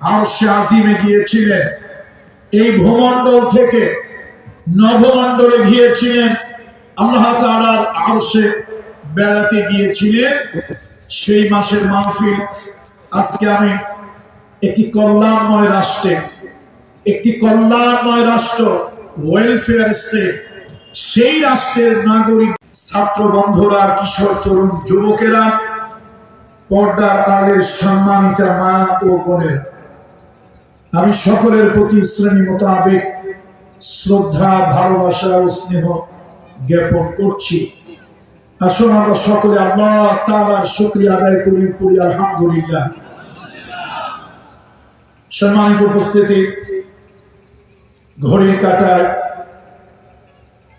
আরশে আজিমে গিয়েছিলেন, এই ভূমণ্ডল থেকে নভমণ্ডলে গিয়েছিলেন, আল্লাহ তাআলার আরশে বেড়াতে গিয়েছিলেন। সেই মাসের মাহফিল আজকে আমি একটি কল্যাণময় রাষ্ট্র ওয়েলফেয়ার স্টেট, সেই রাষ্ট্রের নাগরিক ছাত্র বন্ধুরা, কিশোর তরুণ যুবকেরা, পর্দার আড়ালের সম্মানিতা মা ও বোনেরা, আমি সকলের প্রতি শ্রেণী মতো আবেগ, শ্রদ্ধা, ভালোবাসা ও স্নেহ জ্ঞাপন করছি। আসুন আমরা সকলে আল্লাহ তাআলার শুকরিয়া আদায় করি আলহামদুলিল্লাহ। সম্মানিত উপস্থিতি, ঘড়ির কাঁটায়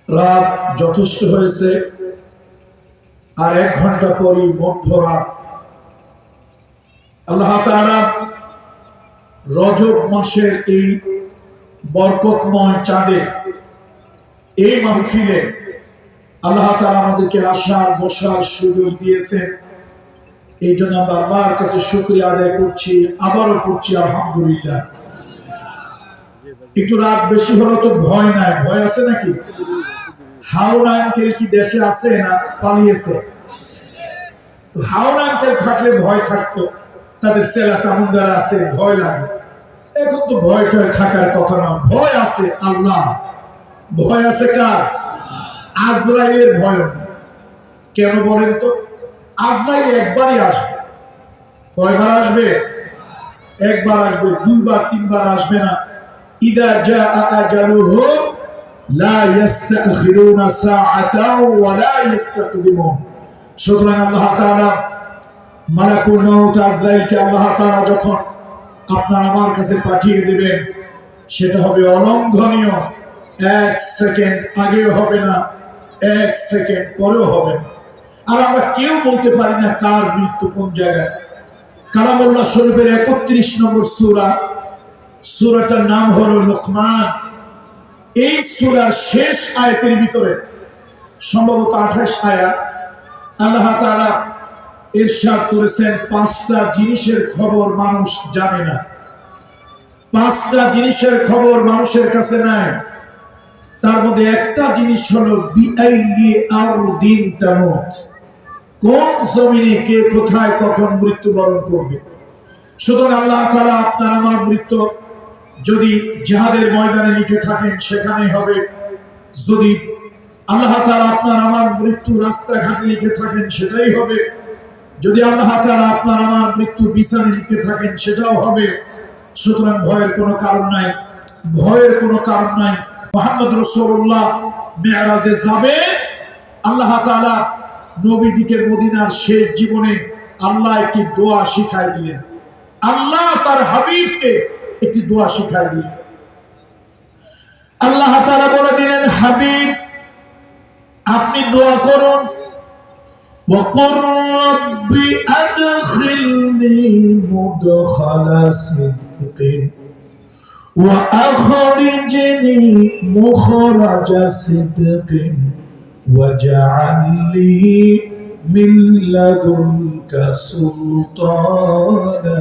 রাত যথেষ্ট হয়েছে, আর 1 ঘন্টা পরই মধ্যরাত। আল্লাহ তাআলা রজব মাসের এই বরকতময় চাঁদে, এই মাহফিলে আল্লাহ তাআলা আমাদেরকে আসার বসার সুযোগ দিয়েছেন। এই জন্য আমরা আল্লাহর কাছে শুকরিয়া আদায় করছি, আবারও করছি আলহামদুলিল্লাহ। একটু রাত বেশি হলো তো ভয় নাই, ভয় আছে নাকি? হারুন আঙ্কেল কি দেশে আছে না পালিয়েছে? তো হারুন আঙ্কেল থাকলে ভয় থাকতো, তাদের ছেলে সামুন্দারা আছে, ভয় লাগে। এখন তো ভয় টয় থাকার কথা না, ভয় আছে আল্লাহ। ভয় আছে কার? আজরাইলের ভয় নেই। কেন বলেন তো? আজরাইল একবারই আসবে। কয়বার আসবে? একবার আসবে, 2 বার 3 বার আসবে না। ইদা জাআ আজালুহুম লা ইস্তাখিরুনা সাআতাও ওয়া লা ইস্তাকদিমুন। সুতরাং আল্লাহ তাআলা মালাকুল মউত আজরাইলকে আল্লাহ তাআলা যখন আপনার আমার কাছে পাঠিয়ে দিবেন, সেটা হবে অলঙ্ঘনীয়। 1 সেকেন্ড আগেও হবে না, 1 সেকেন্ড পরেও হবে না। আর আমরা কেউ বলতে পারি না কার মৃত্যু কোন জায়গায়। কালামুল্লাহ শরীফের 31 নম্বর সূরাটার নাম হলো লোকমান। এই সূরার শেষ আয়াতের ভিতরে, সম্ভবত 28 আয়াত, আল্লাহ তাআলা ইরশাদ করেছেন 5টা জিনিসের খবর মানুষ জানে না। 5টা জিনিসের খবর মানুষের কাছে নাই। তার মধ্যে একটা জিনিস হলো বিআইয়ি আরদিন তামুত, কোন জমিনে কে কোথায় কখন মৃত্যুবরণ করবে। সুতরাং আল্লাহ তাআলা আপনার আমার মৃত্যু যদি জিহাদের ময়দানে লিখে থাকেন সেখানেই হবে, যদি আল্লাহ তাআলা আপনার আমার মৃত্যু রাস্তাঘাটে লিখে থাকেন সেটাই হবে, যদি আল্লাহ তাআলা আপনার আমার মৃত্যু বিছানে লিখে থাকেন সেটাও হবে। সুতরাং ভয়ের কোনো কারণ নাই, ভয়ের কোনো কারণ নাই। মুহাম্মদ রাসূলুল্লাহ মেরাজে যাবে, আল্লাহ তাআলা নবীজিকে মদিনার শেষ জীবনে আল্লাহ একটি দোয়া শিখাই দিলেন। আল্লাহ তার হাবিবকে একটি দোয়া শিখাই দিলেন। আল্লাহ তাআলা বলে দিলেন, হাবিব আপনি দোয়া করুন, وقل رب أدخلني مدخل صدق وأخرجني مخرج صدق واجعل لي من لدنك سلطانا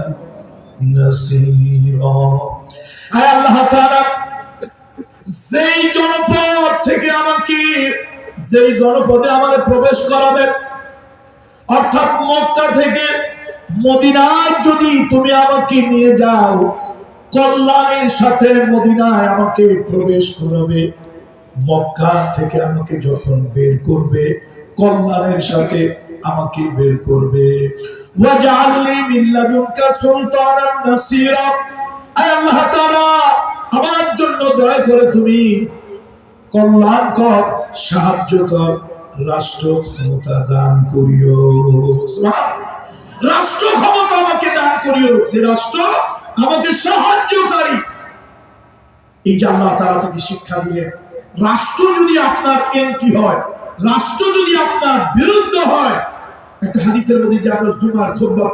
نصيرا। আয় আল্লাহ তাআলা, যেই জনপদ থেকে আমাকে, যেই জনপদে আমাকে প্রবেশ করাবেন, অর্থাৎ মক্কা থেকে মদিনায় যদি তুমি আমাকে নিয়ে যাও, কল্যাণের সাথে মদিনায় আমাকে প্রবেশ করাবে। মক্কা থেকে আমাকে যখন বের করবে, কল্যাণের সাথে আমাকে বের করবে। ওয়াজআলনি মিন লাদুনকা সুলতানান নাসীরা। আয় আল্লাহ তাআলা, আমার জন্য দয়া করে তুমি কল্যাণকর, সাহায্যকর রাষ্ট্র ক্ষমতা দান করিও। রাষ্ট্র ক্ষমতা আমাকে দান করিও, যে রাষ্ট্র আমাকে সাহায্যকারী। এই যে আল্লাহ তাআলা তাকে শিক্ষা দিলেন, রাষ্ট্র যদি আপনার এন্টি হয়, রাষ্ট্র যদি আপনার বিরুদ্ধ হয়, একটা হাদিসের মধ্যে যে আমরা জুমার খুতবা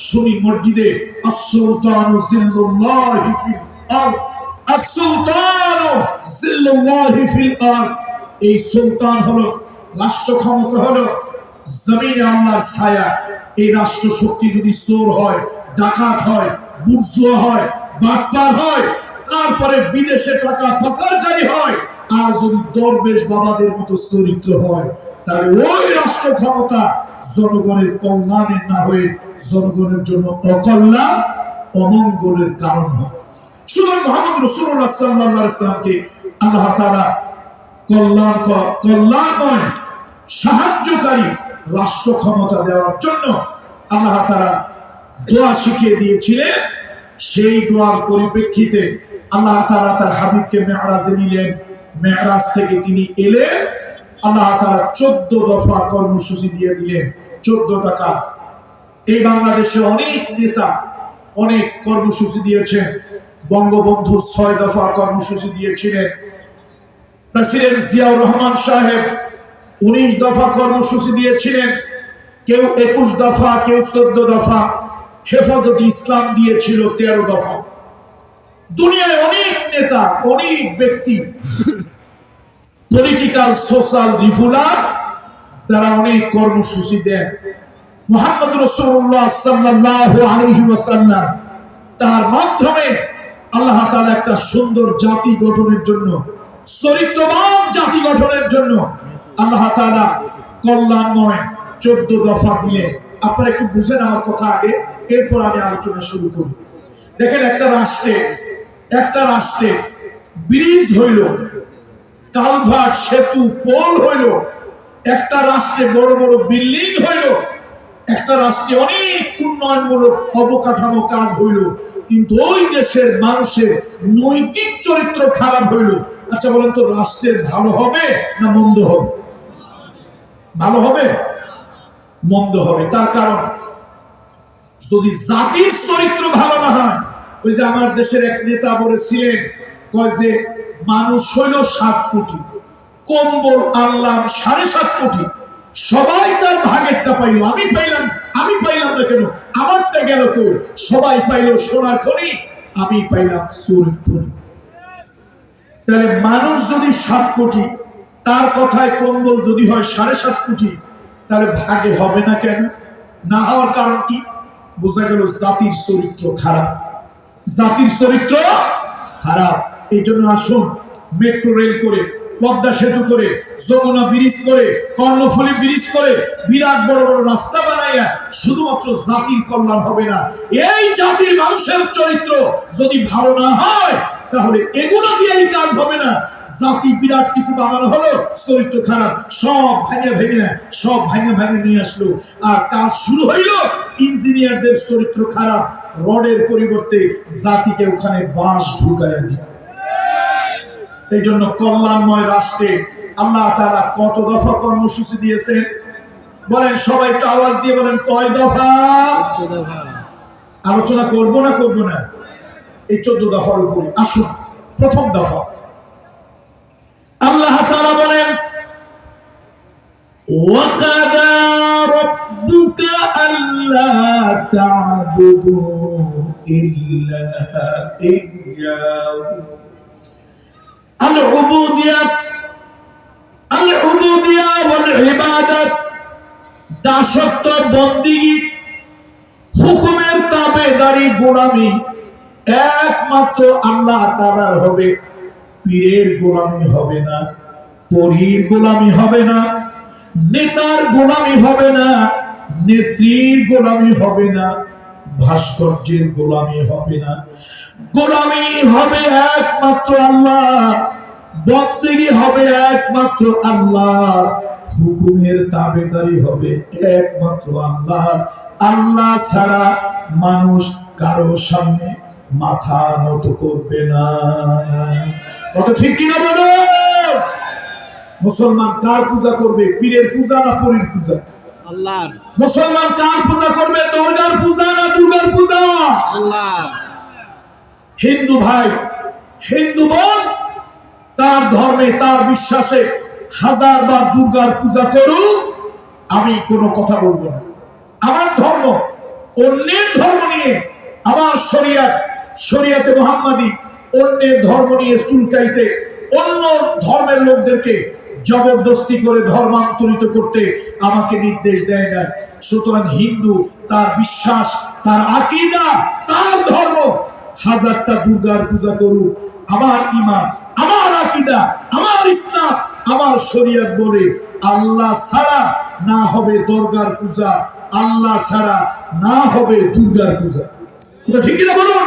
শুনি মসজিদে, আস-সুলতানু জিল্লুল্লাহি ফিল আরদ, আস-সুলতানু জিল্লুল্লাহি ফিল আরদ। এই সুলতান হলো, রাষ্ট্র ক্ষমতা হলো জমিনে আল্লাহর ছায়া। এই রাষ্ট্র শক্তি যদি চোর হয়, ডাকাত হয়, বুর্জুয়া হয়, বাটপার হয়, তারপরে বিদেশে টাকা পাচারকারী হয়, আর যদি দরবেশ বাবাদের মতো চরিত্র হয়, তাহলে ওই রাষ্ট্র ক্ষমতা জনগণের কল্যাণের না হয়ে জনগণের জন্য অকল্যাণ, অমঙ্গলের কারণ হয়। সুতরাং মুহাম্মদ রাসূলুল্লাহ সাল্লাল্লাহু আলাইহি ওয়াসাল্লামকে আল্লাহ তাআলা কল্যাণময় সাহায্যকারী রাষ্ট্র ক্ষমতা দেওয়ার জন্য আল্লাহ তাআলা দোয়া শিখিয়ে দিয়েছিলেন। সেই দোয়ার পরিপ্রেক্ষিতে আল্লাহ তাআলা তার হাবিবকে মেরাজে নিলেন। মেরাজ থেকে তিনি এলেন, আল্লাহ তাআলা 14 দফা কর্মসূচি দিয়ে দিলেন। 14টা কাজ। এই বাংলাদেশে অনেক নেতা অনেক কর্মসূচি দিয়েছেন। বঙ্গবন্ধু 6 দফা কর্মসূচি দিয়েছিলেন। প্রেসিডেন্ট জিয়াউর রহমান সাহেব 19 দফা কর্মসূচি দিয়েছিলেন। কেউ 21 দফা, কেউ 14 দফা। হেফাজতে ইসলাম দিয়েছিল 13 দফা। দুনিয়ায় অনেক নেতা, অনেক ব্যক্তি, পলিটিক্যাল সোশ্যাল রিফুলার, তারা অনেক কর্মসূচি দেন। মুহাম্মদ রাসূলুল্লাহ সাল্লাল্লাহু আলাইহি ওয়াসাল্লাম তার মাধ্যমে আল্লাহ তাআলা একটা সুন্দর জাতি গঠনের জন্য, চরিত্রবান জাতি গঠনের জন্য আল্লাহ তাআলা কল্যাণময় 14 দফা দিয়ে। আপনারা একটু বুঝেন আমার কথা আগে, এরপর আমি আলোচনা শুরু করব। দেখেন, একটা রাষ্ট্রে ব্রিজ হইল, কালভার্ট, সেতু, পোল হইল, একটা রাষ্ট্রে বড় বড় বিল্ডিং হইল, একটা রাষ্ট্রে অনেক উন্নয়নমূলক অবকাঠামো কাজ হইল, কিন্তু ওই দেশের মানুষের নৈতিক চরিত্র খারাপ হইল। আচ্ছা বলেন তো, রাষ্ট্রের ভালো হবে না মন্দ হবে? ভালো হবে, মন্দ হবে। তার কারণ, যদি জাতির চরিত্র ভালো না হয়, ওই যে আমার দেশের এক নেতা বলেছিলেন, কয় যে মানুষ হইল 7 কোটি, কম্বল আনলাম 7.5 কোটি, সবাই তার ভাগেরটা পাইল, আমি পাইলাম না কেন? আমারটা গেল তো? সবাই পাইল সোনার খনি, আমি পাইলাম চোরের খনি। তাহলে মানুষ যদি 7 কোটি, তার কথায় কম্বল যদি হয় 7.5 কোটি, তাহলে ভাগে হবে না কেন? না হওয়ার কারণ কি? বোঝা গেল জাতির চরিত্র খারাপ। জাতির চরিত্র খারাপ। এই জন্য আসুন, মেট্রো রেল করে, পদ্মা সেতু করে, যমুনা ব্রিজ করে, কর্ণফুলী ব্রিজ করে, বিরাট বড় বড় রাস্তা বানাইয়া শুধুমাত্র জাতির কল্যাণ হবে না, এই জাতির মানুষের চরিত্র যদি ভালো না হয়, তাহলে এগুলো দিয়েই কাজ হবে না। জাতি বিরাট কিছু বানানো হলো, চরিত্র খারাপ, সব ভাঙে নিয়ে আসলো, আর কাজ শুরু হইল, ইঞ্জিনিয়ারদের চরিত্র খারাপ, রডের পরিবর্তে জাতিকে ওখানে বাঁশ ঢুকাইয়া দিল। এই জন্য কল্যাণময় রাষ্ট্রে আল্লাহ তাআলা কত দফা কর্মসূচি দিয়েছেন বলেন? সবাই একটু আওয়াজ দিয়ে বলেন, কয় দফা? আলোচনা করব না? এই 14 দফার উপরে আসুন। প্রথম দফা, আল্লাহ তাআলা বলেন, ওয়াকাদা রাব্বুকা আল্লা তা'বুদু ইল্লা ইয়্যাহু। আল-উবুদিয়াহ ওয়াল ইবাদাত, দাসত্ব, বন্দেগী, হুকুমের তাবেদারি, গোলামি একমাত্র আল্লাহ তাআলার হবে। পীরের গোলামি হবে না, পরীর গোলামি হবে না, নেতার গোলামি হবে না, নেত্রীর গোলামি হবে না, ভাস্কর্যের গোলামি হবে না। গোলামি হবে একমাত্র আল্লাহ, বন্দেগী হবে একমাত্র আল্লাহ, হুকুমের তাবেদারি হবে একমাত্র আল্লাহ। আল্লাহ ছাড়া মানুষ কারো সামনে মাথা নত করবে না। কত ঠিক কিনা বলো? মুসলমান কার পূজা করবে? পীরের পূজা না পরীর পূজা? আল্লাহর। মুসলমান কার পূজা করবে? দুর্গার পূজা না দুর্গার পূজা? আল্লাহর। হিন্দু ভাই, হিন্দু বোন, তার ধর্মে, তার বিশ্বাসে 1000 বার দুর্গার পূজা করুক, আমি কোনো কথা বলবো না। আমার ধর্ম, অন্যের ধর্ম নিয়ে, আমার শরিয়াতে মুহাম্মাদি অন্যের ধর্ম নিয়ে চুলকাইতে, অন্য ধর্মের লোকদেরকে জবরদস্তি করে ধর্মান্তরিত করতে আমাকে নির্দেশ দেয় না। সুতরাং হিন্দু তার বিশ্বাস তার আকীদা, তার ধর্ম। হাজারটা দুর্গার পূজা করুক, আমার ঈমান, আমার আকীদা, আমার ইসলাম, আমার শরীয়ত বলে আল্লাহ ছাড়া না হবে দরগার পূজা, আল্লাহ ছাড়া না হবে দুর্গার পূজা। ঠিক কিনা বলুন?